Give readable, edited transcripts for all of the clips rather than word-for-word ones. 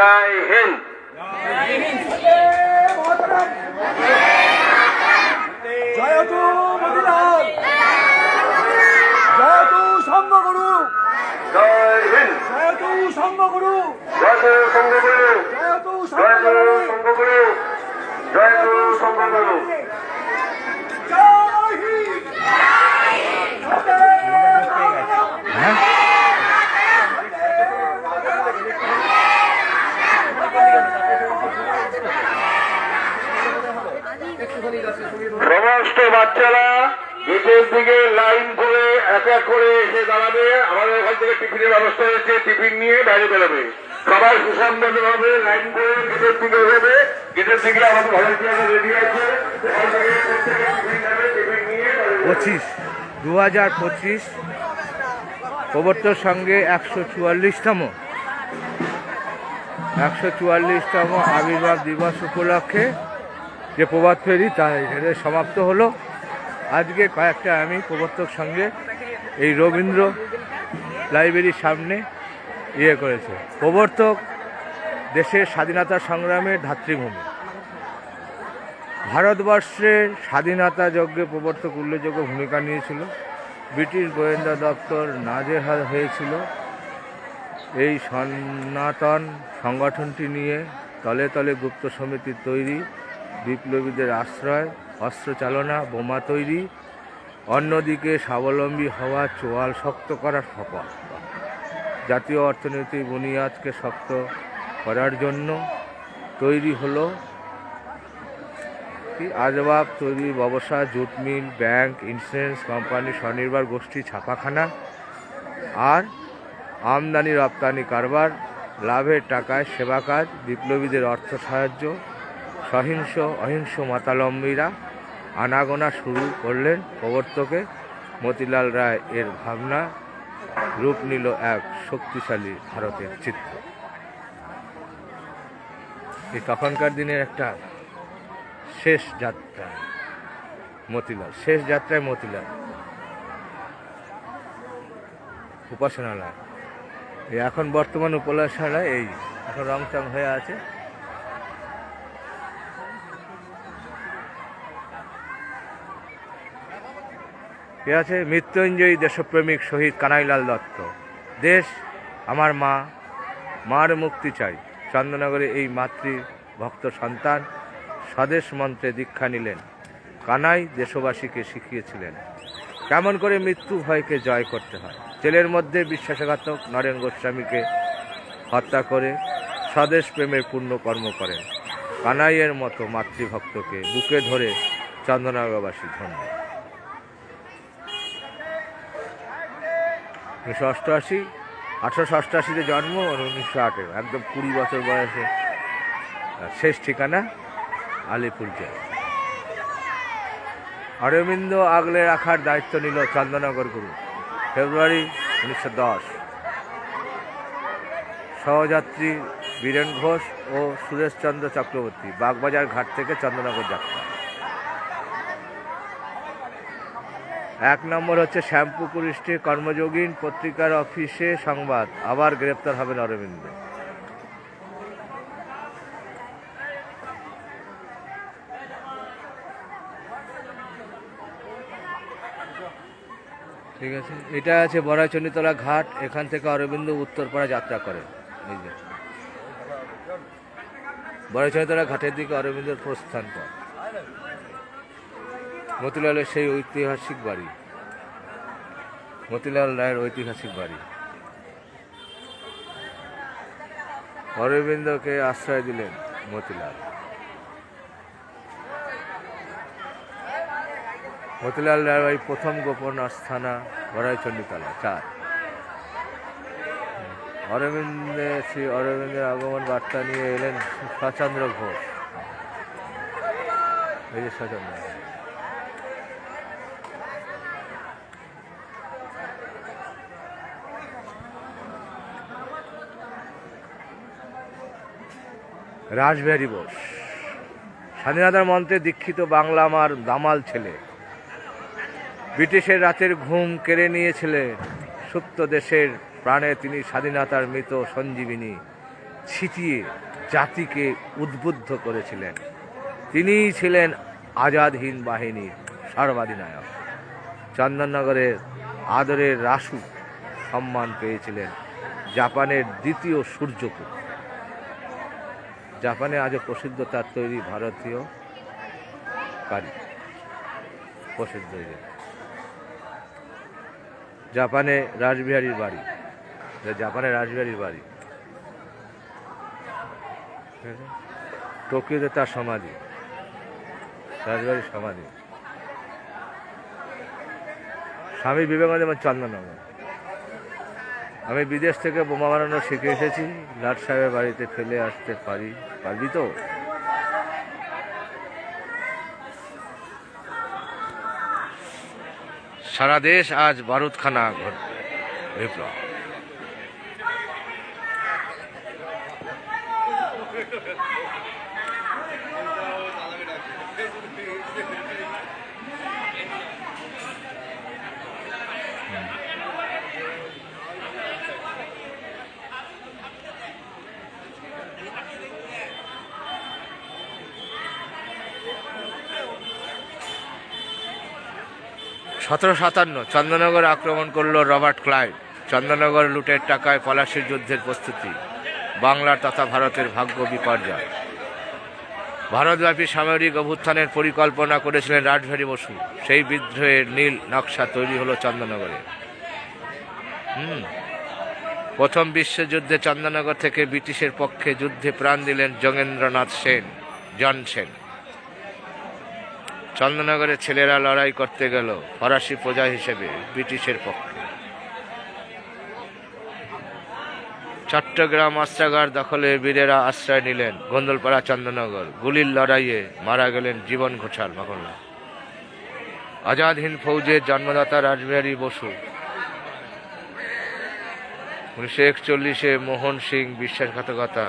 জয় হিন্দ। জয়তু মতিলাল, জয়তু সংঘগুরু, জয় হিন্দ। জয়তু সংঘগুরু, জয়তু সংঘগুরু, জয়তু জয়তু সংঘগুরু, সংঘগুরু, জয়তু সংঘগুরু। জয় হিন্দ। সমস্ত বাচ্চারা গেটের দিকে লাইন করে এক এক করে এসে দাঁড়াবে। আমাদের এখান থেকে টিফিনের ব্যবস্থা হয়েছে, টিফিন নিয়ে বাইরে বেরোবে। সবাই সুসম্পন্ন ভাবে লাইন করে গেটের দিকে এগোবে। গেটের দিকে আমাদের ভলেন্টিয়াররা রেডি আছে, এখান থেকে প্রত্যেকে টিফিন নেবে, টিফিন নিয়ে বাইরে বেরোবে। 2025 প্রবর্তন সঙ্গে 144তম আবির্ভাব দিবস উপলক্ষে যে প্রভাত ফেরি তা এখানে সমাপ্ত হলো। আজকে কয়েকটা আমি প্রবর্তক সঙ্গে এই রবীন্দ্র লাইব্রেরির সামনে করেছে। প্রবর্তক দেশের স্বাধীনতা সংগ্রামের ধাত্রীভূমি। ভারতবর্ষের স্বাধীনতা যজ্ঞে প্রবর্তক উল্লেখযোগ্য ভূমিকা নিয়েছিল। ব্রিটিশ গোয়েন্দা দপ্তর নাজেহাল হয়েছিল এই সনাতন সংগঠনটি নিয়ে। তলে তলে গুপ্ত সমিতি তৈরি, বিপ্লবীদের আশ্রয়, অস্ত্র চালনা, বোমা তৈরি, অন্যদিকে স্বাবলম্বী হওয়া, চোয়াল শক্ত করার ফপা। জাতীয় অর্থনীতির বুনিয়াদকে শক্ত করার জন্য তৈরি হলো আসবাব তৈরি ব্যবসা, jute mill, bank, insurance company, স্বনির্ভর গোষ্ঠী, ছাপাখানা আর আমদানি রপ্তানি কারবার, লাভের টাকায় সেবা কাজ, বিপ্লবীদের অর্থ সাহায্য। সহিংস অহিংস মাতালম্বীরা আনাগোনা শুরু করলেন প্রবর্তকে। মতিলাল রায় এর ভাবনা রূপ নিল এক শক্তিশালী ভারতের চিত্র। এই তখনকার দিনের একটা শেষ যাত্রা মতিলাল উপাসনালয়। এই এখন বর্তমান উপাসনালয় এই এখন রংচং হয়ে আছে। এ আছে মৃত্যুঞ্জয়ী দেশপ্রেমিক শহীদ কানাইলাল দত্ত। দেশ আমার মা, মার মুক্তি চাই। চন্দননগরে এই মাতৃ ভক্ত সন্তান স্বদেশ মন্ত্রে দীক্ষা নিলেন। কানাই দেশবাসীকে শিখিয়েছিলেন কেমন করে মৃত্যু ভয়কে জয় করতে হয়। জেলের মধ্যে বিশ্বাসঘাতক নরেন গোস্বামীকে হত্যা করে স্বদেশ প্রেমের পূর্ণ কর্ম করেন। কানাইয়ের মতো মাতৃভক্তকে বুকে ধরে চন্দননগরবাসী ধন্য। 1888 জন্ম, 1908 একদম 20 বছর বয়সে শেষ ঠিকানা আলিপুর জেলা। অরবিন্দ আগলে রাখার দায়িত্ব নিল চন্দননগর গুরু ফেব্রুয়ারি 1910। সহযাত্রী বীরেন ঘোষ ও সুরেশচন্দ্র চক্রবর্তী বাগবাজার ঘাট থেকে চন্দননগর যাত্রা। 1 নম্বর হচ্ছে শ্যামপুকুর স্টে কর্মযোগীন পত্রিকার অফিসে সংবাদ, আবার গ্রেপ্তার হবেন অরবিন্দ। ঠিক আছে, এটা আছে বড়াইচণ্ডীতলা ঘাট। এখান থেকে অরবিন্দ উত্তরপাড়া যাত্রা করেন। এই যে বড়াইচণ্ডীতলা ঘাটের দিকে অরবিন্দের প্রস্থান পথ। মতিলালের সেই ঐতিহাসিক বাড়ি, মতিলাল রায়ের ঐতিহাসিক বাড়ি। অরবিন্দকে আশ্রয় দিলেন মতিলাল। মতিলাল রায়ের ওই প্রথম গোপন আস্থানা বড়াইচণ্ডীতলা 4। অরবিন্দের আগমন বার্তা নিয়ে এলেন সচন্দ্র ঘোষ। এই যে সচন্দ্র, রাসবিহারী বোস স্বাধীনতার মন্ত্রে দীক্ষিত বাংলা আমার দামাল ছেলে। ব্রিটিশের রাতের ঘুম কেড়ে নিয়েছিলেন সুপ্ত দেশের প্রাণে তিনি স্বাধীনতার মৃত সঞ্জীবিনী। ছিটিয়ে জাতিকে উদ্বুদ্ধ করেছিলেন। তিনিই ছিলেন আজাদ হিন্দ বাহিনীর সর্বাধিনায়ক। চন্দননগরের আদরের রাসু সম্মান পেয়েছিলেন জাপানের দ্বিতীয় সূর্যপুত্র। জাপানে আজও প্রসিদ্ধ তার তৈরি ভারতীয় কারি, প্রসিদ্ধ জাপানে রাসবিহারীর বাড়ি, জাপানের রাসবিহারীর বাড়ি, টোকিওতে তার সমাধি, রাসবিহারীর সমাধি। স্বামী বিবেকানন্দ এবং চন্দননগর। আমি বিদেশ থেকে বোমা বানানো শিখে এসেছি, লাট সাহেবের বাড়িতে ফেলে আসতে পারবি তো? সারা দেশ আজ বারুদখানা ঘটবে। বিপ্লব (1757) চন্দননগর আক্রমণ করল রবার্ট ক্লাইভ। চন্দননগর লুটের টাকায় পলাশির যুদ্ধের প্রস্তুতি, বাংলার তথা ভারতের ভাগ্য বিপর্যয়। ভারতব্যাপী সামরিক অভ্যুত্থানের পরিকল্পনা করেছিলেন রাসবিহারী বসু। সেই বিদ্রোহের নীল নকশা তৈরি হলো চন্দননগরে। প্রথম বিশ্বযুদ্ধে চন্দননগর থেকে ব্রিটিশের পক্ষে যুদ্ধে প্রাণ দিলেন যোগেন্দ্রনাথ সেন, জন সেন। চন্দননগরের ছেলেরা লড়াই করতে গেল ফরাসি প্রজা হিসেবে ব্রিটিশের পক্ষে। চট্টগ্রাম অস্ত্রাগার দখলে বীরেরা আশ্রয় নিলেন। গোন্দলপাড়া চন্দননগর গুলির লড়াইয়ে মারা গেলেন জীবন ঘোষাল মাখনলাল। আজাদ হিন্দ ফৌজের জন্মদাতা রাসবিহারী বসু। 1941-এ মোহন সিং বিশ্বাসঘাতকতা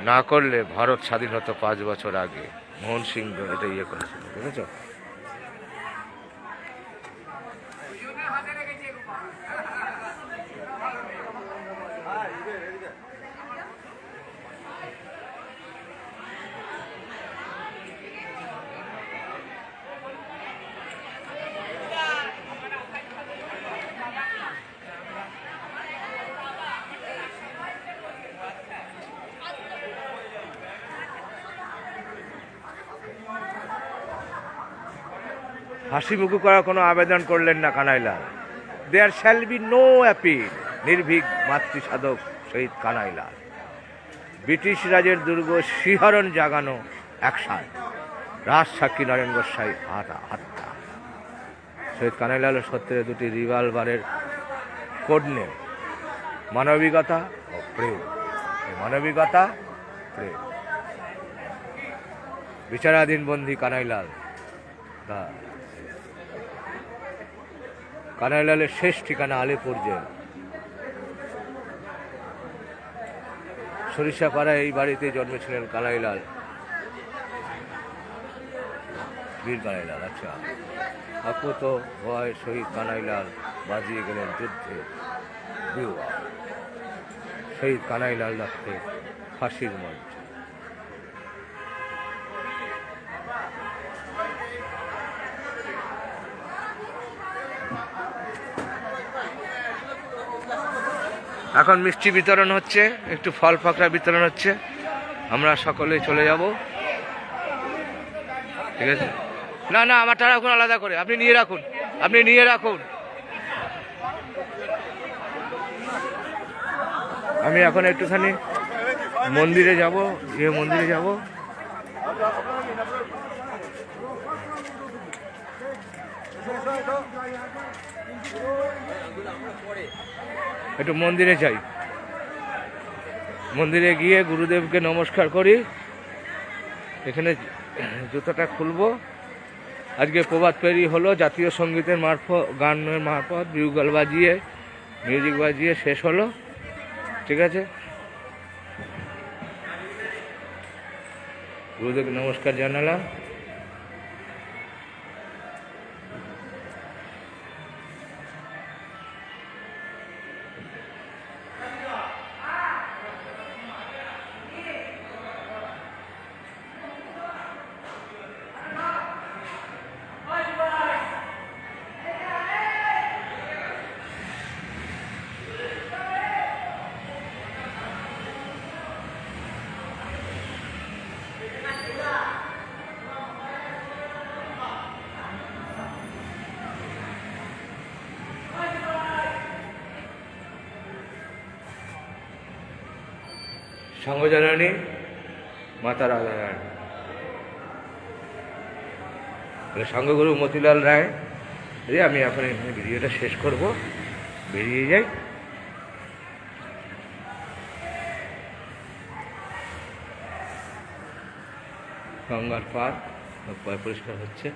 না করলে ভারত স্বাধীন হতো 5 বছর আগে। মোহন সিং এটা ইয়ে করেছিল, বুঝেছ? হাসিমুখু করার কোনো আবেদন করলেন না Kanailal. There shall be no appeal. নির্ভীক মাতৃসাধক শহীদ কানাইলাল। ব্রিটিশ রাজের দুর্গ শিহরণ জাগানো অ্যাকশন। রাজসাক্ষী নরেন গোস্বাই হত্যা। শহীদ কানাইলালের সত্যের 2টি রিভলভারের কোড নেম মানবিকতা ও প্রেম। মানবিকতা, প্রেম। বিচারাধীন বন্দী কানাইলাল। কানাইলালের শেষ ঠিকানা আলিপুর জেল। সরিষাপাড়ায় এই বাড়িতে জন্মেছিলেন কানাইলাল, বীর কানাইলাল। আচ্ছা, আকুত ভয় শহীদ কানাইলাল বাজিয়ে গেলেন যুদ্ধে বিউয়া। শহীদ কানাইলাল দত্তের ফাঁসির মঞ্চ। এখন মিষ্টি বিতরণ হচ্ছে, একটু ফল পাকড়া বিতরণ হচ্ছে। আমরা সকলে চলে যাব, ঠিক আছে? না না, আমারটা রাখুন আলাদা করে, আপনি নিয়ে রাখুন, আপনি নিয়ে রাখুন। আমি এখন একটুখানি মন্দিরে যাব, মন্দিরে যাব। একটু মন্দিরে যাই, মন্দিরে গিয়ে গুরুদেবকে নমস্কার করি। এখানে জুতোটা খুলবো। আজকে প্রভাত ফেরি হলো, জাতীয় সঙ্গীতের গানের মারফত বিউগল বাজিয়ে, মিউজিক বাজিয়ে শেষ হলো, ঠিক আছে? গুরুদেবকে নমস্কার জানালাম। সংঘজননী মাতা রাধারানী। সংঘগুরু মতিলাল রায়। আমি এখন এখানে ভিডিওটা শেষ করব, বেরিয়ে যাই। গঙ্গার পার পরিষ্কার হচ্ছে।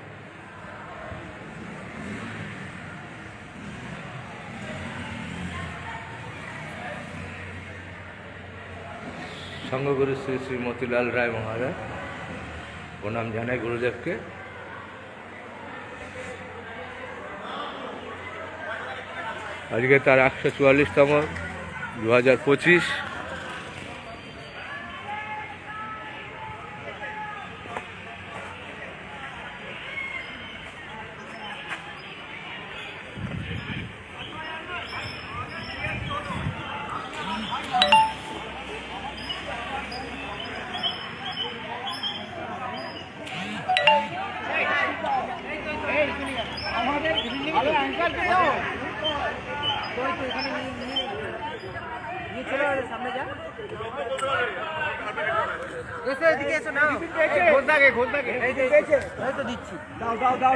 সংঘগুরু শ্রী শ্রী মতিলাল রায় মহারাজ, প্রণাম জানাই গুরুদেবকে। আজকে তার 144তম 2025। সামনে যা এসে এদিকে এসো না, ঘোল থাকে এই তো দিচ্ছি। দাও দাও দাও